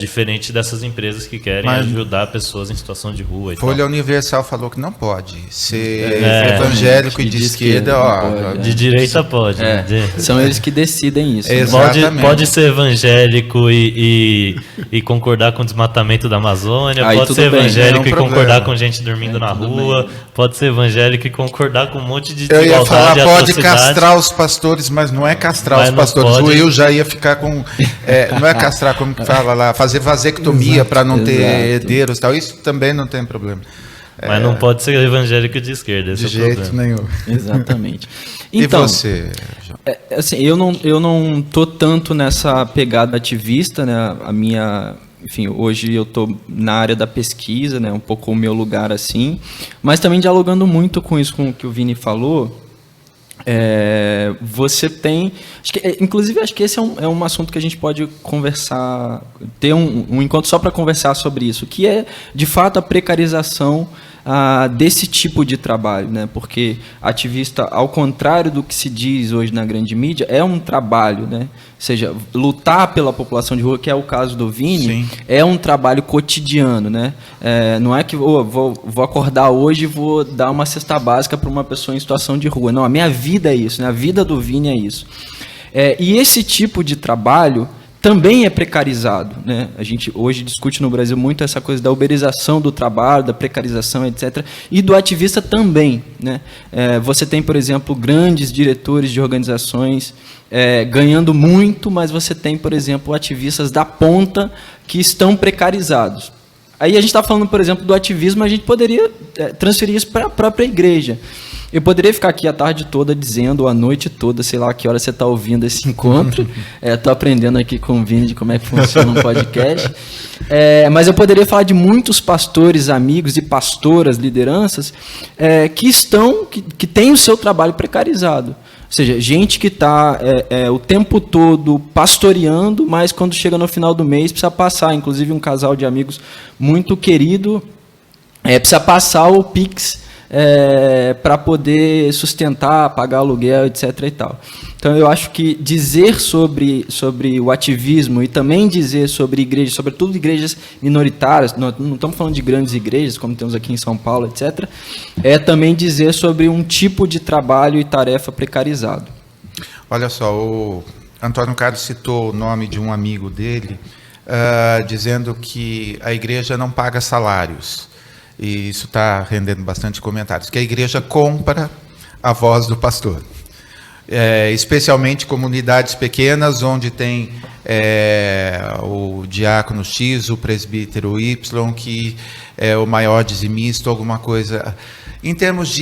Diferente dessas empresas que querem ajudar pessoas em situação de rua e tal. Folha Universal falou que não pode ser evangélico e de esquerda. De direita pode. Né? São eles que decidem isso. Pode ser evangélico e concordar com o desmatamento da Amazônia, aí pode ser evangélico e problema. concordar com gente dormindo na rua, pode ser evangélico e concordar com um monte de desigualdade. Eu ia falar, pode atrocidade. castrar os pastores, mas não é castrar os pastores. O Will já ia ficar com... não é castrar, como que fala lá, fazer vasectomia para não ter herdeiros e tal, isso também não tem problema. Mas não pode ser evangélico de esquerda, esse de jeito nenhum. Exatamente. Então, e você, João? Assim, eu não tô tanto nessa pegada ativista, né? Enfim, hoje eu estou na área da pesquisa, né? Um pouco o meu lugar assim, mas também dialogando muito com isso, com o que o Vini falou. Você tem... inclusive, acho que esse é um assunto que a gente pode conversar, ter um encontro só para conversar sobre isso, que é, de fato, a precarização desse tipo de trabalho, né? Porque ativista, ao contrário do que se diz hoje na grande mídia, é um trabalho, né? Ou seja, lutar pela população de rua, que é o caso do Vini, é um trabalho cotidiano, né? Não é que vou acordar hoje e vou dar uma cesta básica para uma pessoa em situação de rua. Não, a minha vida é isso, né? A vida do Vini é isso. E esse tipo de trabalho também é precarizado, né? A gente hoje discute no Brasil muito essa coisa da uberização do trabalho, da precarização, etc. E do ativista também, né? Você tem, por exemplo, grandes diretores de organizações ganhando muito, mas você tem, por exemplo, ativistas da ponta que estão precarizados. Aí a gente está falando, por exemplo, do ativismo, a gente poderia transferir isso para a própria igreja. Eu poderia ficar aqui a tarde toda dizendo, ou a noite toda, sei lá a que hora você está ouvindo esse encontro. Estou aprendendo aqui com o Vini de como é que funciona um podcast. Mas eu poderia falar de muitos pastores, amigos e pastoras, lideranças, que têm o seu trabalho precarizado. Ou seja, gente que está o tempo todo pastoreando, mas quando chega no final do mês precisa passar, inclusive um casal de amigos muito querido, precisa passar o Pix para poder sustentar, pagar aluguel, etc. e tal. Então, eu acho que dizer sobre o ativismo e também dizer sobre igrejas, sobretudo igrejas minoritárias, não estamos falando de grandes igrejas, como temos aqui em São Paulo, etc., é também dizer sobre um tipo de trabalho e tarefa precarizado. Olha só, o Antônio Carlos citou o nome de um amigo dele, dizendo que a igreja não paga salários. E isso está rendendo bastante comentários, que a igreja compra a voz do pastor. Especialmente comunidades pequenas, onde tem o diácono X, o presbítero Y, que é o maior dizimista, alguma coisa. Em termos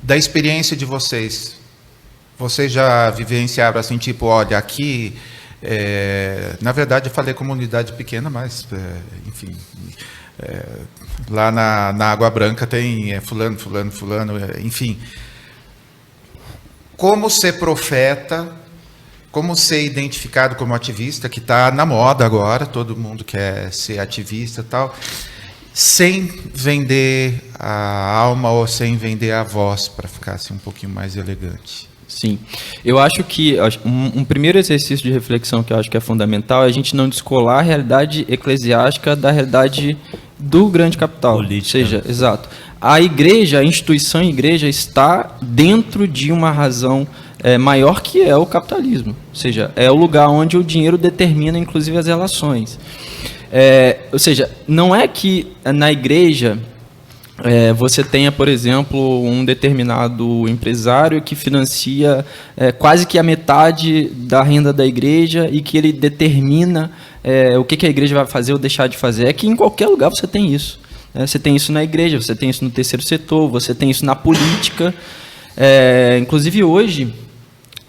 da experiência de vocês já vivenciaram assim, tipo, olha, aqui... na verdade, eu falei comunidade pequena, mas, enfim, lá na Água Branca tem fulano, enfim. Como ser profeta, como ser identificado como ativista, que está na moda agora, todo mundo quer ser ativista e tal, sem vender a alma ou sem vender a voz, para ficar assim, um pouquinho mais elegante. Sim, eu acho que um primeiro exercício de reflexão que eu acho que é fundamental é a gente não descolar a realidade eclesiástica da realidade do grande capital. Política. Ou seja, exato. A igreja, a instituição igreja está dentro de uma razão maior que é o capitalismo. Ou seja, é o lugar onde o dinheiro determina, inclusive, as relações. Ou seja, não é que na igreja... você tenha, por exemplo, um determinado empresário que financia quase que a metade da renda da igreja e que ele determina o que a igreja vai fazer ou deixar de fazer. É que em qualquer lugar você tem isso. Você tem isso na igreja, você tem isso no terceiro setor, você tem isso na política. Inclusive hoje,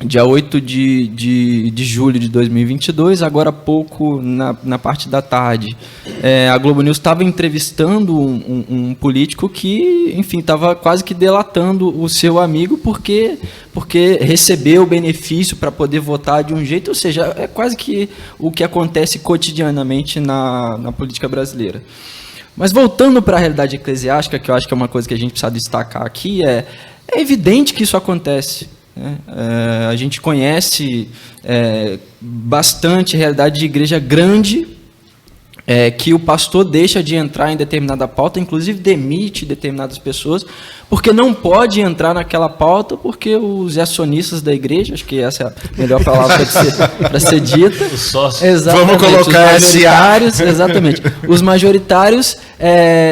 dia 8 de julho de 2022, agora há pouco, na parte da tarde, a Globo News estava entrevistando um político que, enfim, estava quase que delatando o seu amigo porque recebeu o benefício para poder votar de um jeito, ou seja, é quase que o que acontece cotidianamente na política brasileira. Mas voltando para a realidade eclesiástica, que eu acho que é uma coisa que a gente precisa destacar aqui, é evidente que isso acontece. né? A gente conhece bastante realidade de igreja grande, que o pastor deixa de entrar em determinada pauta, inclusive demite determinadas pessoas, porque não pode entrar naquela pauta, porque os acionistas da igreja, acho que essa é a melhor palavra para ser dita. Os sócios. Vamos Exatamente, colocar os majoritários, exatamente. Os majoritários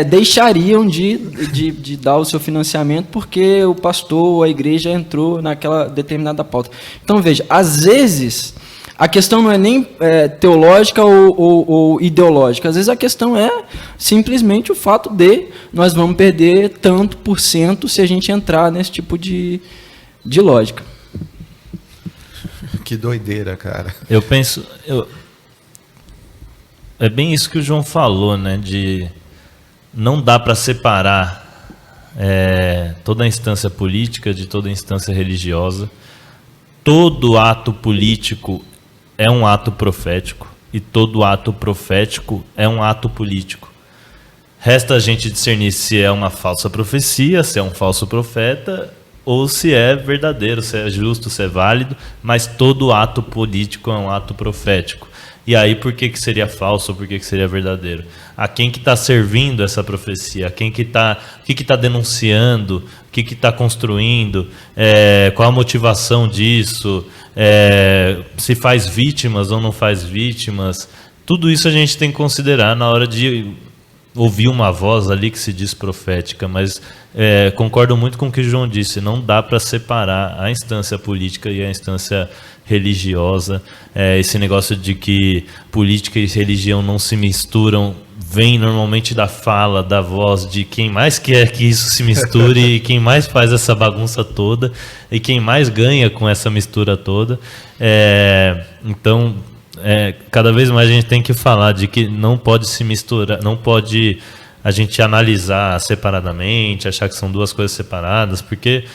deixariam de dar o seu financiamento porque o pastor ou a igreja entrou naquela determinada pauta. Então, veja, às vezes a questão não é nem teológica ou ideológica. Às vezes a questão é simplesmente o fato de nós vamos perder tanto por cento se a gente entrar nesse tipo de lógica. Que doideira, cara. Eu penso... É bem isso que o João falou, né? De não dá para separar toda a instância política de toda a instância religiosa. Todo ato político é um ato profético e todo ato profético é um ato político. Resta a gente discernir se é uma falsa profecia, se é um falso profeta ou se é verdadeiro, se é justo, se é válido, mas todo ato político é um ato profético. E aí por que seria falso ou por que seria verdadeiro? A quem que está servindo essa profecia? A quem que está, o que está denunciando? O que está construindo? Qual a motivação disso? Se faz vítimas ou não faz vítimas? Tudo isso a gente tem que considerar na hora de ouvir uma voz ali que se diz profética, mas concordo muito com o que o João disse, não dá para separar a instância política e a instância religiosa. Esse negócio de que política e religião não se misturam vem normalmente da fala, da voz de quem mais quer que isso se misture e quem mais faz essa bagunça toda e quem mais ganha com essa mistura toda. Então, cada vez mais a gente tem que falar de que não pode se misturar, não pode a gente analisar separadamente, achar que são duas coisas separadas, porque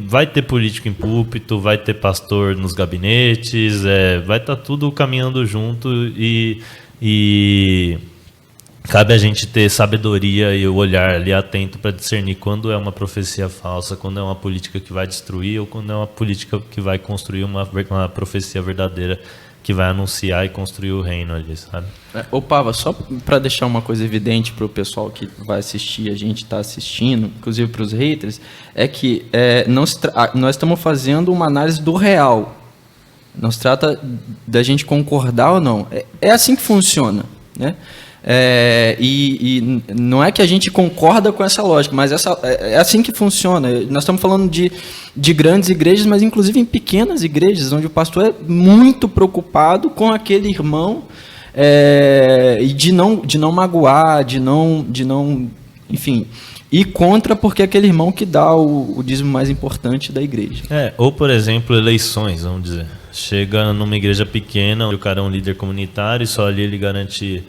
vai ter político em púlpito, vai ter pastor nos gabinetes, vai estar tudo caminhando junto e cabe a gente ter sabedoria e o olhar ali atento para discernir quando é uma profecia falsa, quando é uma política que vai destruir ou quando é uma política que vai construir uma profecia verdadeira que vai anunciar e construir o reino ali, sabe? Ô Pava, só para deixar uma coisa evidente para o pessoal que vai assistir, a gente está assistindo, inclusive para os haters, é que nós estamos fazendo uma análise do real. Não se trata da gente concordar ou não. É assim que funciona, né? E não é que a gente concorda com essa lógica, mas é assim que funciona. Nós estamos falando de grandes igrejas, mas inclusive em pequenas igrejas, onde o pastor é muito preocupado com aquele irmão e de não magoar, de não, enfim, ir contra porque é aquele irmão que dá o dízimo mais importante da igreja. Ou, por exemplo, eleições, vamos dizer. Chega numa igreja pequena, onde o cara é um líder comunitário e só ali ele garante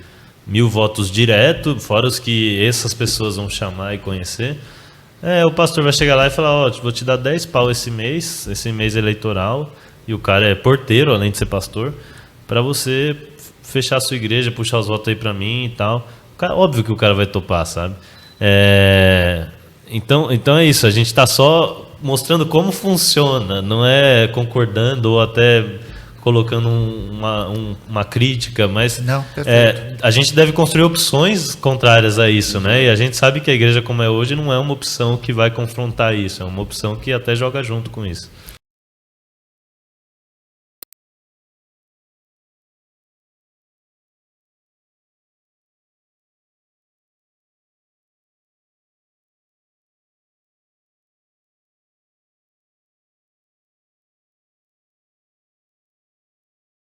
1000 votos direto, fora os que essas pessoas vão chamar e conhecer. O pastor vai chegar lá e falar, vou te dar 10 pau esse mês eleitoral, e o cara é porteiro, além de ser pastor, para você fechar a sua igreja, puxar os votos aí para mim e tal. Óbvio que o cara vai topar, sabe? Então é isso, a gente está só mostrando como funciona, não é concordando ou até colocando uma crítica, mas não, a gente deve construir opções contrárias a isso, né? E a gente sabe que a igreja como é hoje não é uma opção que vai confrontar isso, é uma opção que até joga junto com isso.